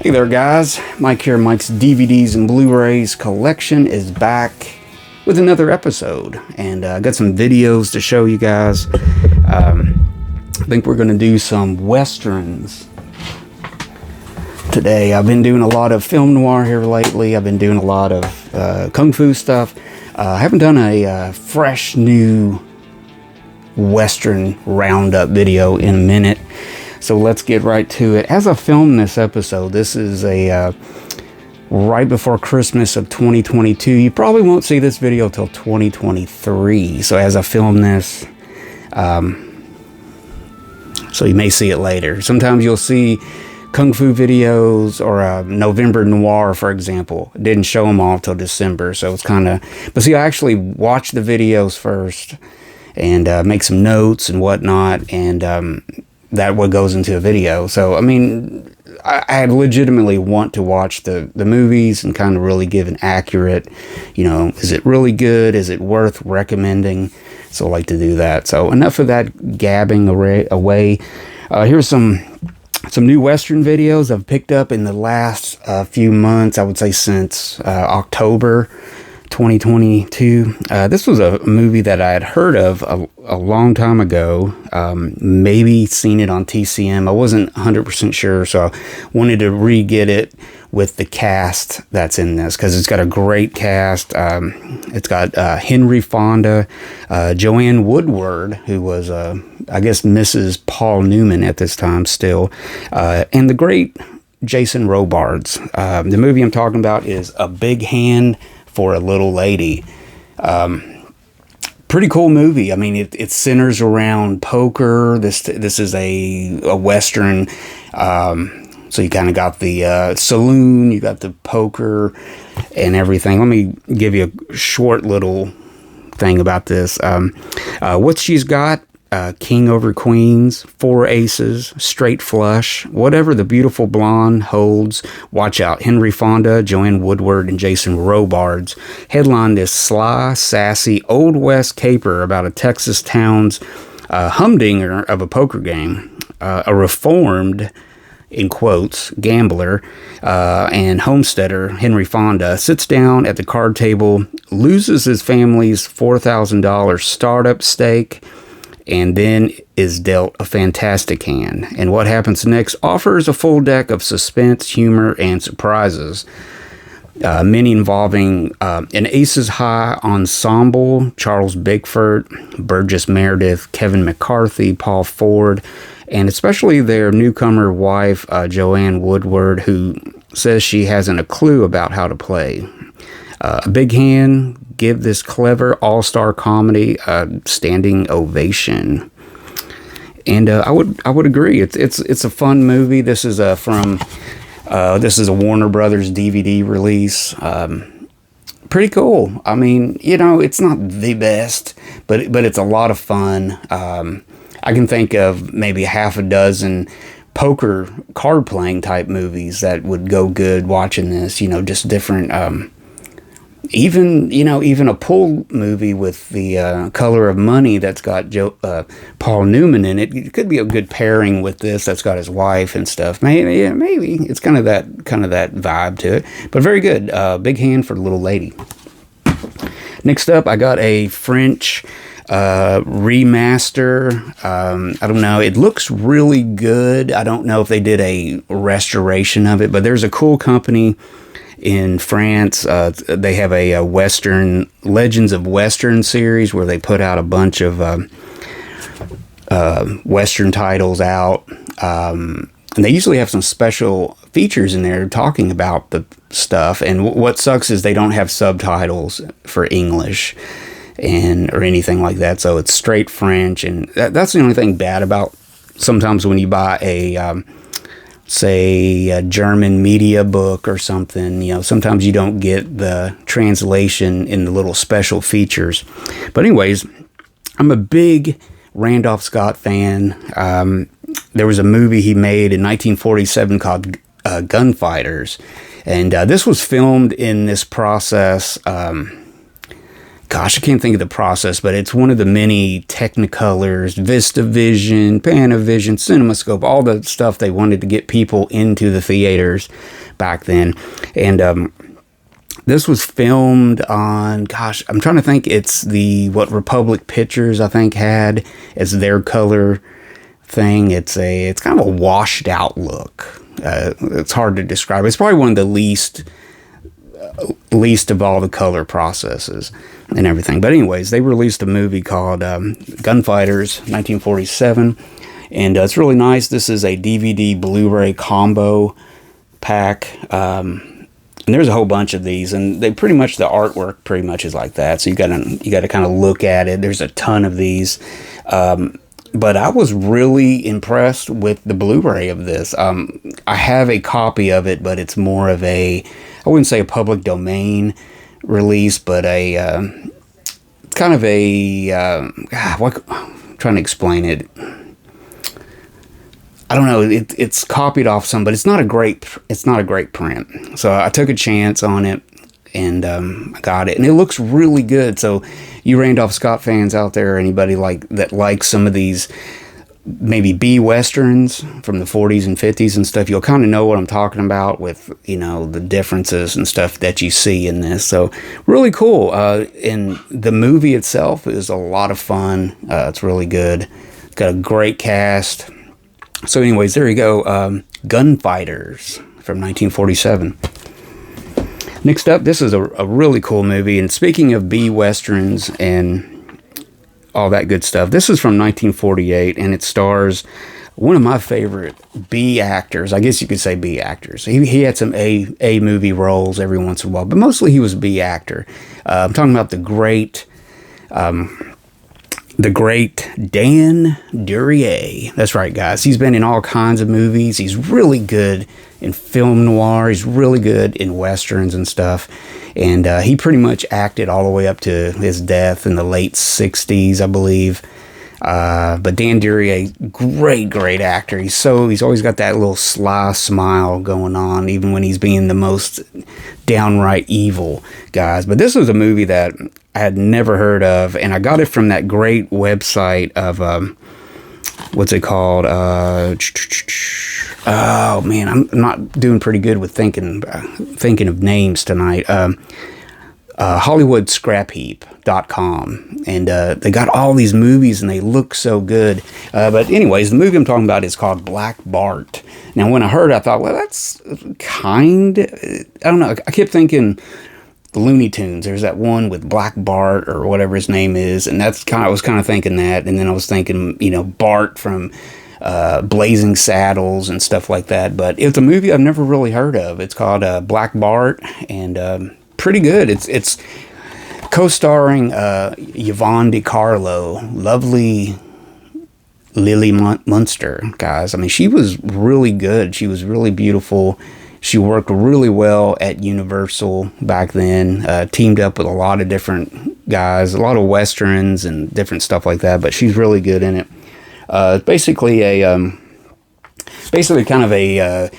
Hey there guys, Mike here. Mike's DVDs and Blu-rays collection is back with another episode, and I got some videos to show you guys. I think we're going to do some westerns today. I've been doing a lot of film noir here lately. I've been doing a lot of kung fu stuff. I haven't done a fresh new western roundup video in a minute. So let's get right to it. As I film this episode, this is a right before Christmas of 2022. You probably won't see this video till 2023. So as I film this, so you may see it later. Sometimes you'll see kung fu videos or November Noir, for example. Didn't show them all till December, so it's kind of. But see, I actually watch the videos first and make some notes and whatnot, and that what goes into a video. So I mean, I legitimately want to watch the movies and kind of really give an accurate, is it really good? Is it worth recommending? So I like to do that. So enough of that gabbing away. Here's some new western videos I've picked up in the last few months. I would say since October 2022. This was a movie that I had heard of a long time ago, maybe seen it on TCM. I wasn't 100% sure, so I wanted to re-get it with the cast that's in this, because it's got a great cast. It's got Henry Fonda, Joanne Woodward, who was, I guess, Mrs. Paul Newman at this time still, and the great Jason Robards. The movie I'm talking about is A Big Hand for a Little Lady. Pretty cool movie. I mean, it centers around poker. This is a western. So you kind of got the saloon, you got the poker and everything. Let me give you a short little thing about this. What she's got: king over queens, four aces, straight flush, whatever the beautiful blonde holds. Watch out. Henry Fonda, Joanne Woodward, and Jason Robards headline this sly, sassy, Old West caper about a Texas town's humdinger of a poker game. A reformed, in quotes, gambler and homesteader, Henry Fonda, sits down at the card table, loses his family's $4,000 startup stake, and then is dealt a fantastic hand. And what happens next offers a full deck of suspense, humor, and surprises. Many involving an Aces High ensemble: Charles Bigford, Burgess Meredith, Kevin McCarthy, Paul Ford, and especially their newcomer wife, Joanne Woodward, who says she hasn't a clue about how to play. A Big Hand give this clever all-star comedy a standing ovation, and I would agree. It's a fun movie. This is a Warner Brothers DVD release. Pretty cool. I mean, it's not the best, but it's a lot of fun. I can think of maybe half a dozen poker card playing type movies that would go good watching this. Just different. Even a pool movie with the Color of Money that's got Paul Newman in it. It could be a good pairing with this. That's got his wife and stuff. Maybe it's kind of that vibe to it. But very good. Big Hand for the Little Lady. Next up, I got a French remaster. I don't know. It looks really good. I don't know if they did a restoration of it, but there's a cool company in France. They have a Western Legends of Western series where they put out a bunch of Western titles out. And they usually have some special features in there talking about the stuff. And what sucks is they don't have subtitles for English or anything like that. So it's straight French. And that's the only thing bad about sometimes when you buy say a German media book or something, sometimes you don't get the translation in the little special features. But anyways, I'm a big Randolph Scott fan. There was a movie he made in 1947 called Gunfighters, and this was filmed in this process gosh, I can't think of the process, but it's one of the many Technicolors, VistaVision, Panavision, CinemaScope, all the stuff they wanted to get people into the theaters back then. And this was filmed on, gosh, I'm trying to think, it's what Republic Pictures, I think, had as their color thing. It's kind of a washed out look. It's hard to describe. It's probably one of the least of all the color processes and everything. But anyways, they released a movie called Gunfighters, 1947, and it's really nice. This is a DVD Blu-ray combo pack, and there's a whole bunch of these, and they pretty much, the artwork pretty much is like that, so you got to kind of look at it. There's a ton of these, but I was really impressed with the Blu-ray of this. I have a copy of it, but it's more of I wouldn't say a public domain release, but it's kind of I'm trying to explain it. I don't know. It's copied off some, but it's not a great print. So I took a chance on it, and I got it, and it looks really good. So you Randolph Scott fans out there, anybody that likes some of these maybe B westerns from the 40s and 50s and stuff, you'll kind of know what I'm talking about with, the differences and stuff that you see in this. So really cool. And the movie itself is a lot of fun. It's really good. It's got a great cast. So anyways, there you go. Gunfighters from 1947. Next up, this is a really cool movie. And speaking of B westerns and all that good stuff, this is from 1948, and it stars one of my favorite B actors. I guess you could say B actors. He had some A movie roles every once in a while, but mostly he was a B actor. I'm talking about the great Dan Duryea. That's right, guys. He's been in all kinds of movies. He's really good in film noir. He's really good in westerns and stuff. And he pretty much acted all the way up to his death in the late 60s, I believe. But Dan Duryea, great actor. He's always got that little sly smile going on, even when he's being the most downright evil, guys. But this was a movie that I had never heard of, and I got it from that great website of what's it called? Oh man, I'm not doing pretty good with thinking of names tonight. HollywoodScrapHeap.com, and they got all these movies and they look so good. But anyways, the movie I'm talking about is called Black Bart. Now, when I heard it, I thought, well, that's I don't know. I kept thinking the Looney Tunes. There's that one with Black Bart or whatever his name is, and I was kind of thinking that, and then I was thinking, Bart from Blazing Saddles and stuff like that. But it's a movie I've never really heard of. It's called Black Bart, and pretty good. It's co-starring Yvonne DiCarlo, lovely Lily Munster, guys. I mean, she was really good. She was really beautiful. She worked really well at Universal back then, teamed up with a lot of different guys, a lot of westerns and different stuff like that, but she's really good in it. Basically kind of a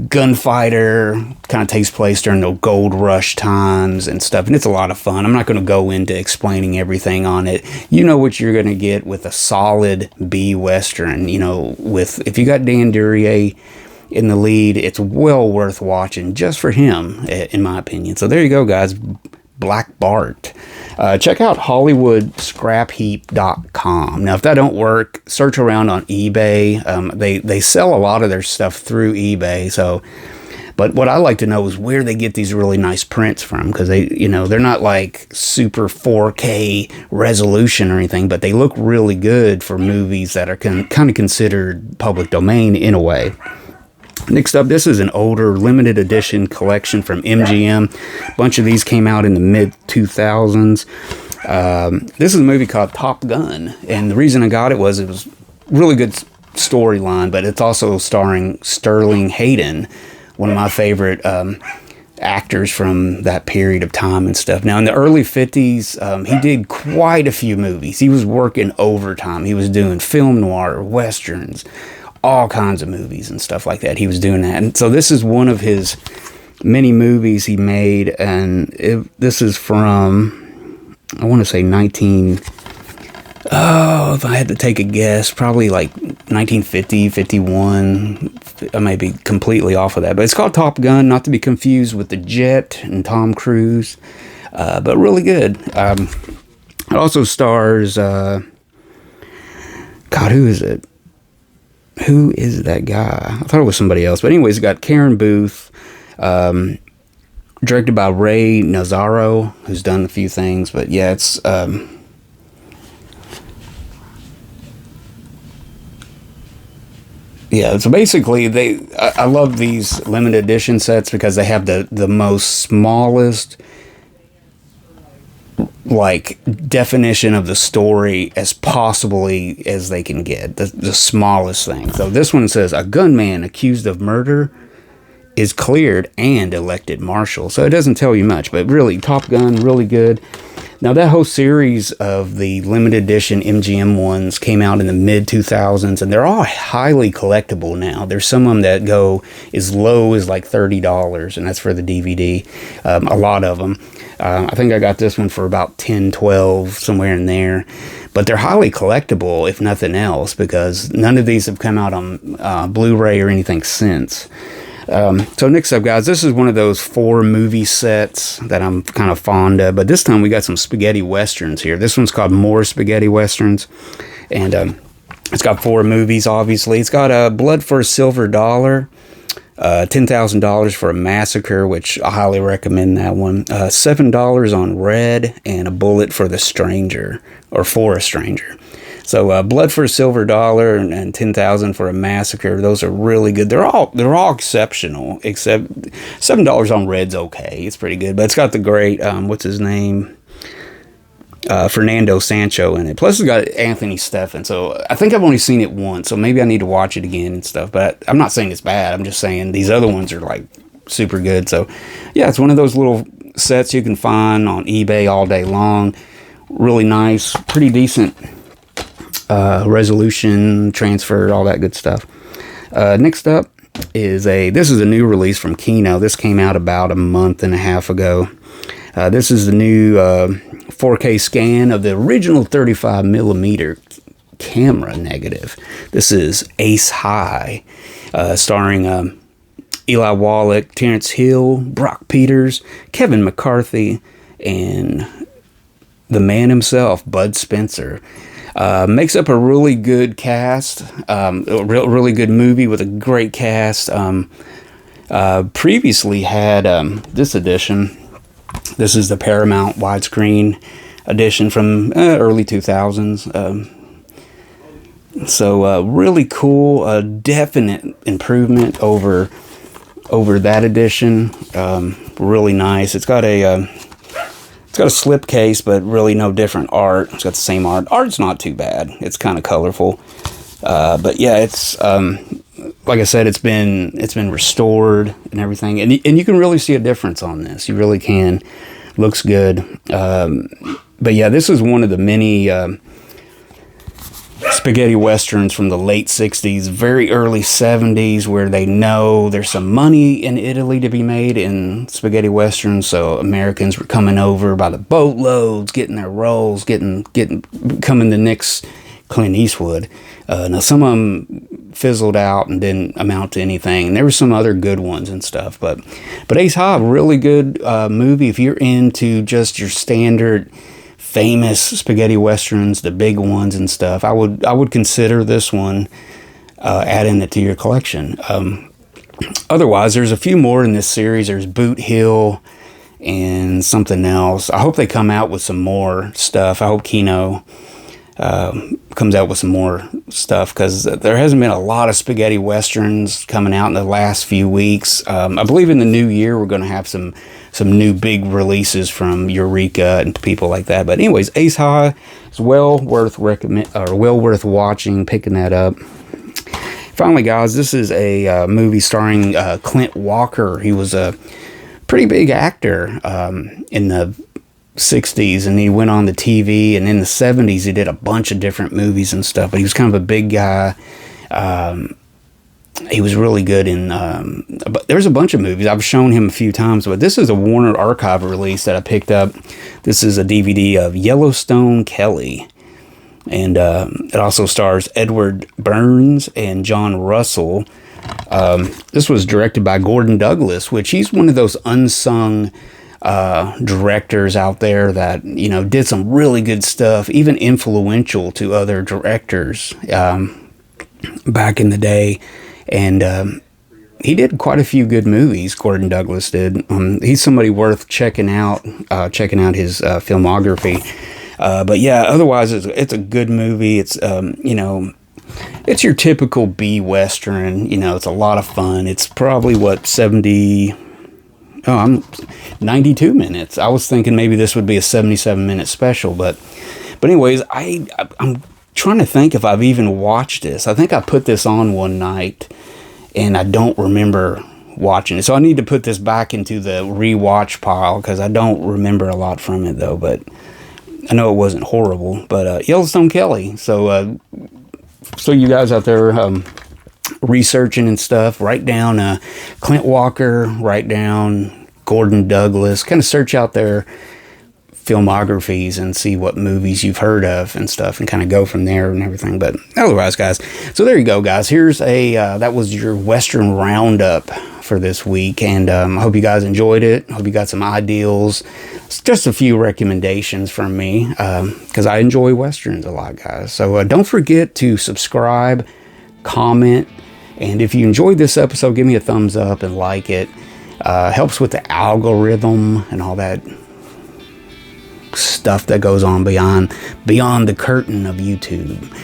gunfighter, kind of takes place during the gold rush times and stuff, and it's a lot of fun. I'm not going to go into explaining everything on it. You know what you're going to get with a solid B western. If you got Dan Duryea in the lead, it's well worth watching just for him, in my opinion. So there you go, guys. Black Bart. Check out HollywoodScrapHeap.com. Now, if that don't work, search around on eBay. They sell a lot of their stuff through eBay. But what I like to know is where they get these really nice prints from, because they're not like super 4K resolution or anything, but they look really good for movies that are kind of considered public domain in a way. Next up, this is an older limited edition collection from MGM. A bunch of these came out in the mid-2000s. This is a movie called Top Gun, and the reason I got it was really good storyline, but it's also starring Sterling Hayden, one of my favorite actors from that period of time and stuff. Now, in the early 50s, he did quite a few movies. He was working overtime. He was doing film noir, westerns, all kinds of movies and stuff like that. He was doing that. And so this is one of his many movies he made, and this is from I want to say 19. Oh, if I had to take a guess, probably like 1950, 51. I may be completely off of that. But it's called Top Gun, not to be confused with The Jet and Tom Cruise. But really good. It also stars... God, who is it? Who is that guy? I thought it was somebody else. But anyways, it got Karen Booth. Directed by Ray Nazaro, who's done a few things. But yeah, it's... yeah, so basically, I love these limited edition sets because they have the most smallest, like, definition of the story as possibly as they can get. The smallest thing. So this one says, a gunman accused of murder is cleared and elected marshal. So it doesn't tell you much, but really, Top Gun, really good. Now, that whole series of the limited edition MGM ones came out in the mid-2000s, and they're all highly collectible now. There's some of them that go as low as like $30, and that's for the DVD. A lot of them. I think I got this one for about 10, 12, somewhere in there. But they're highly collectible, if nothing else, because none of these have come out on Blu-ray or anything since. So next up, guys, this is one of those 4 movie sets that I'm kind of fond of, but this time we got some spaghetti westerns here. This one's called More Spaghetti Westerns, and it's got 4 movies, obviously. It's got Blood for a Silver Dollar, $10,000 for a Massacre, which I highly recommend that one, $7 on Red, and A Bullet for the Stranger, or For a Stranger. So Blood for a Silver Dollar and 10,000 for a Massacre. Those are really good. They're all exceptional, except $7 on Red's okay. It's pretty good, but it's got the great what's his name, Fernando Sancho in it. Plus it's got Anthony Stephan. So I think I've only seen it once. So maybe I need to watch it again and stuff. But I'm not saying it's bad. I'm just saying these other ones are like super good. So yeah, it's one of those little sets you can find on eBay all day long. Really nice, pretty decent. Resolution, transfer, all that good stuff. Next up is this is a new release from Kino. This came out about a month and a half ago. This is the new 4K scan of the original 35mm camera negative. This is Ace High, starring Eli Wallach, Terrence Hill, Brock Peters, Kevin McCarthy, and the man himself, Bud Spencer. Makes up a really good cast, a really good movie with a great cast. Previously had this edition. This is the Paramount widescreen edition from early 2000s. So really cool, definite improvement over that edition. Really nice. It's got a slip case, but really no different art. It's got the same art. Art's not too bad. It's kind of colorful. But yeah, it's like I said, it's been restored and everything, and you can really see a difference on this. You really can. Looks good. But yeah, this is one of the many spaghetti westerns from the late 60s, very early 70s, where they know there's some money in Italy to be made in spaghetti westerns, so Americans were coming over by the boatloads, getting their roles, coming the next Clint Eastwood. Now some of them fizzled out and didn't amount to anything, and there were some other good ones and stuff, but Ace High, really good movie if you're into just your standard famous spaghetti westerns, the big ones and stuff. I would consider this one adding it to your collection. Otherwise, there's a few more in this series. There's Boot Hill and something else. I hope they come out with some more stuff. I hope Kino comes out with some more stuff, because there hasn't been a lot of spaghetti westerns coming out in the last few weeks. I believe in the new year we're going to have some new big releases from Eureka and people like that. But anyways, Ace High is well worth watching, picking that up. Finally, guys, this is a movie starring Clint Walker. He was a pretty big actor in the 60s, and he went on the TV, and in the 70s he did a bunch of different movies and stuff, but he was kind of a big guy. he was really good in, but there's a bunch of movies. I've shown him a few times, but this is a Warner Archive release that I picked up. This is a DVD of Yellowstone Kelly. And it also stars Edward Burns and John Russell. This was directed by Gordon Douglas, which he's one of those unsung directors out there that, you know, did some really good stuff, even influential to other directors back in the day. And he did quite a few good movies. Gordon Douglas did. He's somebody worth checking out his filmography. But yeah, otherwise it's a good movie. It's you know, it's your typical B Western. You know, it's a lot of fun. It's probably what 92 minutes. I was thinking maybe this would be a 77-minute special, but anyways, I'm trying to think if I've even watched this. I think I put this on one night, and I don't remember watching it. So I need to put this back into the rewatch pile because I don't remember a lot from it though. But I know it wasn't horrible. But Yellowstone Kelly. So you guys out there researching and stuff, write down Clint Walker, write down Gordon Douglas, kind of search out their filmographies and see what movies you've heard of and stuff, and kind of go from there and everything. But otherwise, guys, so there you go, guys. Here's that was your Western Roundup for this week, and I hope you guys enjoyed it. I hope you got some ideals. It's just a few recommendations from me because I enjoy Westerns a lot, guys. So don't forget to subscribe, comment, and if you enjoyed this episode, give me a thumbs up and like it. Helps with the algorithm and all that stuff that goes on beyond the curtain of YouTube.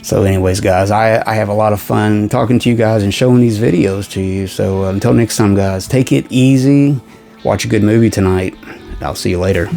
So anyways, guys, I have a lot of fun talking to you guys and showing these videos to you. So until next time, guys, take it easy, watch a good movie tonight. I'll see you later.